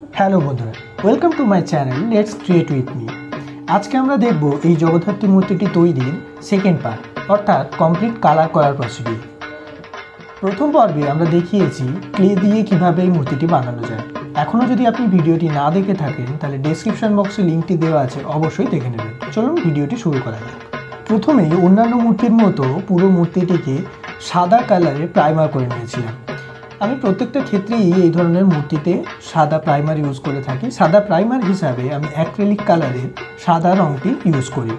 Hello বন্ধুরা, welcome to my channel let's create with me. আজকে আমরা দেখব এই জগদ্ধাত্রী মূর্তিটি তৈরির সেকেন্ড পার্ট, অর্থাৎ কমপ্লিট কালার করার প্রসিডিউর। প্রথম পর্বে আমরা দেখিয়েছি ক্লে দিয়ে কিভাবে এই মূর্তিটি বানানো যায়। এখনও যদি আপনি ভিডিওটি না দেখে থাকেন তাহলে ডেসক্রিপশন বক্সে লিঙ্কটি দেওয়া আছে, অবশ্যই দেখে নেবেন। চলুন ভিডিওটি শুরু করা যাক। প্রথমেই অন্যান্য মূর্তির মতো পুরো মূর্তিটিকে সাদা কালারে প্রাইমার করে নিয়েছিলাম। আমি প্রত্যেকটা ক্ষেত্রেই এই ধরনের মূর্তিতে সাদা প্রাইমার ইউজ করে থাকি। সাদা প্রাইমার হিসাবে আমি অ্যাক্রিলিক কালারের সাদা রঙটি ইউজ করি।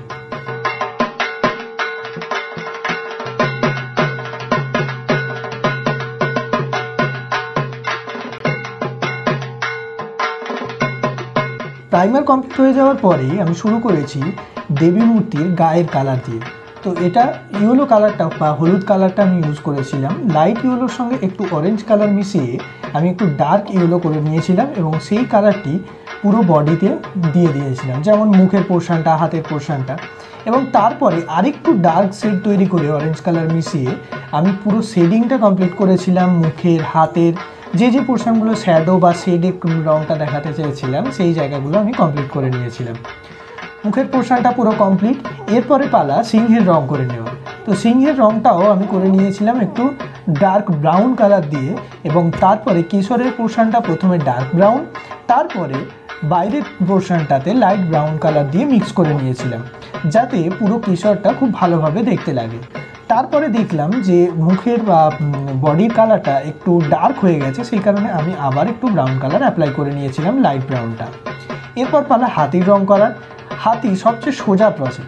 প্রাইমার কমপ্লিট হয়ে যাওয়ার পরেই আমি শুরু করেছি দেবী মূর্তির গায়ের কালার দিয়ে। তো এটা ইয়েলো কালারটা বা হলুদ কালারটা আমি ইউজ করেছিলাম। লাইট ইয়েলোর সঙ্গে একটু অরেঞ্জ কালার মিশিয়ে আমি একটু ডার্ক ইয়েলো করে নিয়েছিলাম এবং সেই কালারটি পুরো বডিতে দিয়ে দিয়েছিলাম, যেমন মুখের পোর্শনটা, হাতের পোর্শনটা। এবং তারপরে আরেকটু ডার্ক শেড তৈরি করে অরেঞ্জ কালার মিশিয়ে আমি পুরো শেডিংটা কমপ্লিট করেছিলাম। মুখের, হাতের যে পোর্শনগুলো শ্যাডো বা শেডে রঙটা দেখাতে চেয়েছিলাম সেই জায়গাগুলো আমি কমপ্লিট করে নিয়েছিলাম। মুখের পোর্শনটা পুরো কমপ্লিট। এরপরে পালা সিংহের রং করে নেওয়া। তো সিংহের রংটাও আমি করে নিয়েছিলাম একটু ডার্ক ব্রাউন কালার দিয়ে, এবং তারপরে কেশরের পোর্শনটা প্রথমে ডার্ক ব্রাউন, তারপরে বাইরের পোর্শনটাতে লাইট ব্রাউন কালার দিয়ে মিক্স করে নিয়েছিলাম, যাতে পুরো কেশরটা খুব ভালোভাবে দেখতে লাগে। তারপরে দেখলাম যে মুখের বা বডির কালারটা একটু ডার্ক হয়ে গেছে, সেই কারণে আমি আবার একটু ব্রাউন কালার অ্যাপ্লাই করে নিয়েছিলাম, লাইট ব্রাউনটা। এরপর পালা হাতির রং করার। হাতি সবচেয়ে সোজা প্রসেস।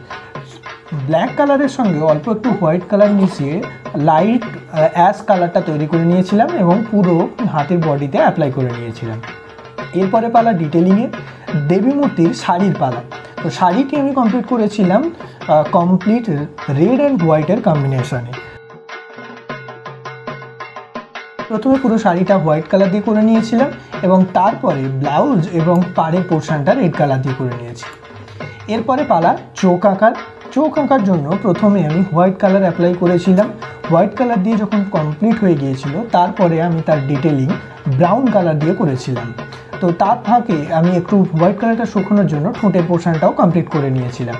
ব্ল্যাক কালারের সঙ্গে অল্প একটু হোয়াইট কালার মিশিয়ে লাইট অ্যাশ কালারটা তৈরি করে নিয়েছিলাম এবং পুরো হাতির বডিতে অ্যাপ্লাই করে নিয়েছিলাম। এরপরে পালা ডিটেলিংয়ে। দেবী মূর্তির শাড়ির পালা। তো শাড়িটি আমি কমপ্লিট করেছিলাম কমপ্লিট রেড অ্যান্ড হোয়াইটের কম্বিনেশনে। প্রথমে পুরো শাড়িটা হোয়াইট কালার দিয়ে করে নিয়েছিলাম এবং তারপরে ব্লাউজ এবং পাড়ের পোর্শনটা রেড কালার দিয়ে করে নিয়েছি। এরপরে পালা চোখ আঁকার। চোখ আঁকার জন্য প্রথমে আমি হোয়াইট কালার অ্যাপ্লাই করেছিলাম। হোয়াইট কালার দিয়ে যখন কমপ্লিট হয়ে গিয়েছিল, তারপরে আমি তার ডিটেলিং ব্রাউন কালার দিয়ে করেছিলাম। তো তার ফাঁকে আমি একটু হোয়াইট কালারটা শুকানোর জন্য ঠোঁটের পোর্শনটাও কমপ্লিট করে নিয়েছিলাম।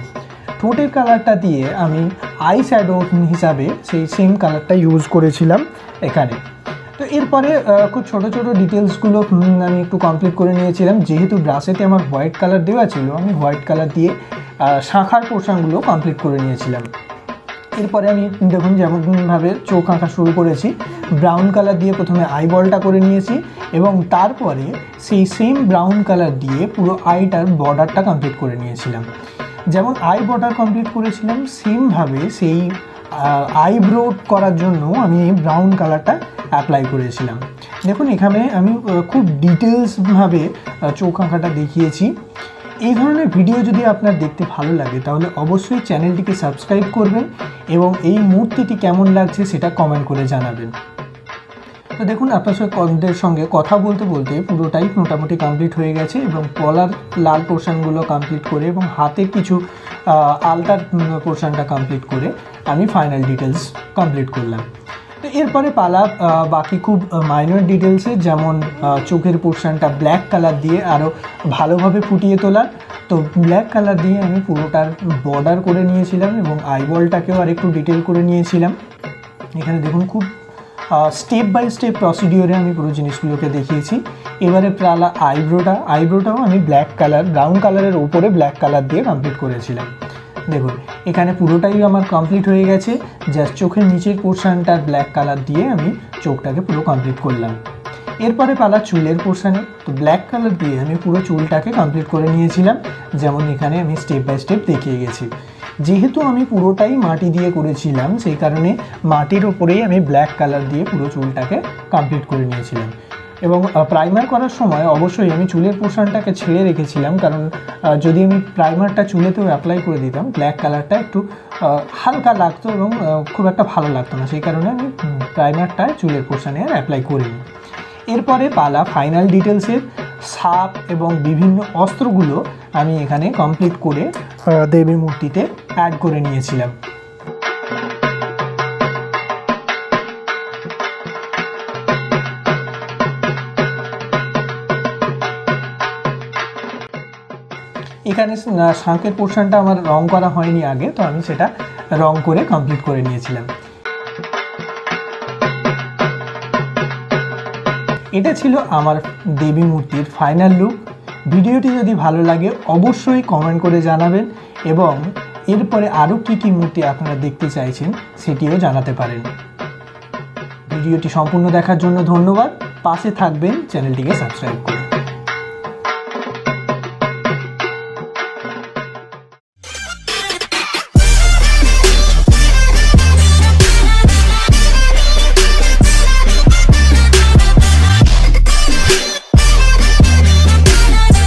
ঠোঁটের কালারটা দিয়ে আমি আই শ্যাডো হিসাবে সেই সেম কালারটা ইউজ করেছিলাম এখানে। তো এরপরে খুব ছোটো ছোটো ডিটেলসগুলো আমি একটু কমপ্লিট করে নিয়েছিলাম। যেহেতু ব্রাশেতে আমার হোয়াইট কালার দেওয়া ছিল, আমি হোয়াইট কালার দিয়ে শাখার পোর্শনগুলো কমপ্লিট করে নিয়েছিলাম। এরপরে আমি দেখুন যেমনভাবে চোখ আঁকা শুরু করেছি, ব্রাউন কালার দিয়ে প্রথমে আইবলটা করে নিয়েছি এবং তারপরে সেই সেম ব্রাউন কালার দিয়ে পুরো আইটার বর্ডারটা কমপ্লিট করে নিয়েছিলাম। যেমন আই বর্ডার কমপ্লিট করেছিলাম, সেমভাবে সেই আইব্রো করার জন্য আমি এই ব্রাউন কালারটা অ্যাপ্লাই করেছিলাম। দেখুন এখানে আমি খুব ডিটেলসভাবে চোখ আঁকাটা দেখিয়েছি। এই ধরনের ভিডিও যদি আপনার দেখতে ভালো লাগে তাহলে অবশ্যই চ্যানেলটিকে সাবস্ক্রাইব করবেন এবং এই মূর্তিটি কেমন লাগছে সেটা কমেন্ট করে জানাবেন। তো দেখুন আপনাদের সঙ্গে কথা বলতে বলতে পুরোটাই মোটামুটি কমপ্লিট হয়ে গেছে এবং গলার লাল পোর্শনগুলো কমপ্লিট করে এবং হাতের কিছু আলতার পোর্শনটা কমপ্লিট করে আমি ফাইনাল ডিটেলস কমপ্লিট করলাম। তো এরপরে পালা বাকি খুব মাইনর ডিটেলসে, যেমন চোখের পোর্শনটা ব্ল্যাক কালার দিয়ে আরও ভালোভাবে ফুটিয়ে তোলা। তো ব্ল্যাক কালার দিয়ে আমি পুরোটার বর্ডার করে নিয়েছিলাম এবং আইবলটাকেও আর একটু ডিটেল করে নিয়েছিলাম। এখানে দেখুন খুব স্টেপ বাই স্টেপ প্রসিডিওরে আমি পুরো জিনিসগুলোকে দেখিয়েছি। এবারে পালা আইব্রোটাও আমি ব্ল্যাক কালার, ব্রাউন কালারের ওপরে ব্ল্যাক কালার দিয়ে কমপ্লিট করেছিলাম। দেখুন এখানে পুরোটাই আমার কমপ্লিট হয়ে গেছে। জাস্ট চোখের নিচের পোর্শনটা ব্ল্যাক কালার দিয়ে আমি চোখটাকে পুরো কমপ্লিট করলাম। এরপরে পালা চুলের পোর্শনে। তো ব্ল্যাক কালার দিয়ে আমি পুরো চুলটাকে কমপ্লিট করে নিয়েছিলাম, যেমন এখানে আমি স্টেপ বাই স্টেপ দেখিয়ে গেছি। যেহেতু আমি পুরোটাই মাটি দিয়ে করেছিলাম, সেই কারণে মাটির ওপরেই আমি ব্ল্যাক কালার দিয়ে পুরো চুলটাকে কমপ্লিট করে নিয়েছিলাম। এবং প্রাইমার করার সময় অবশ্যই আমি চুলের পোর্শনটাকে ছেড়ে রেখেছিলাম, কারণ যদি আমি প্রাইমারটা চুলেতেও অ্যাপ্লাই করে দিতাম ব্ল্যাক কালারটা একটু হালকা লাগতো এবং খুব একটা ভালো লাগতো না, সেই কারণে আমি প্রাইমারটা চুলের পোর্শনে আর অ্যাপ্লাই করিনি। এরপরে পালা ফাইনাল ডিটেলসের। সাপ এবং বিভিন্ন অস্ত্রগুলো আমি এখানে কমপ্লিট করে দেবী মূর্তিতে অ্যাড করে নিয়েছিলাম। এখানে শাঁখের পোর্শনটা আমার রং করা হয়নি আগে, তো আমি সেটা রং করে কমপ্লিট করে নিয়েছিলাম। এটা ছিল আমার দেবী মূর্তির ফাইনাল লুক। ভিডিওটি যদি ভালো লাগে অবশ্যই কমেন্ট করে জানাবেন এবং এরপরে আরও কী মূর্তি আপনারা দেখতে চাইছেন সেটিও জানাতে পারেন। ভিডিওটি সম্পূর্ণ দেখার জন্য ধন্যবাদ। পাশে থাকবেন, চ্যানেলটিকে সাবস্ক্রাইব করুন।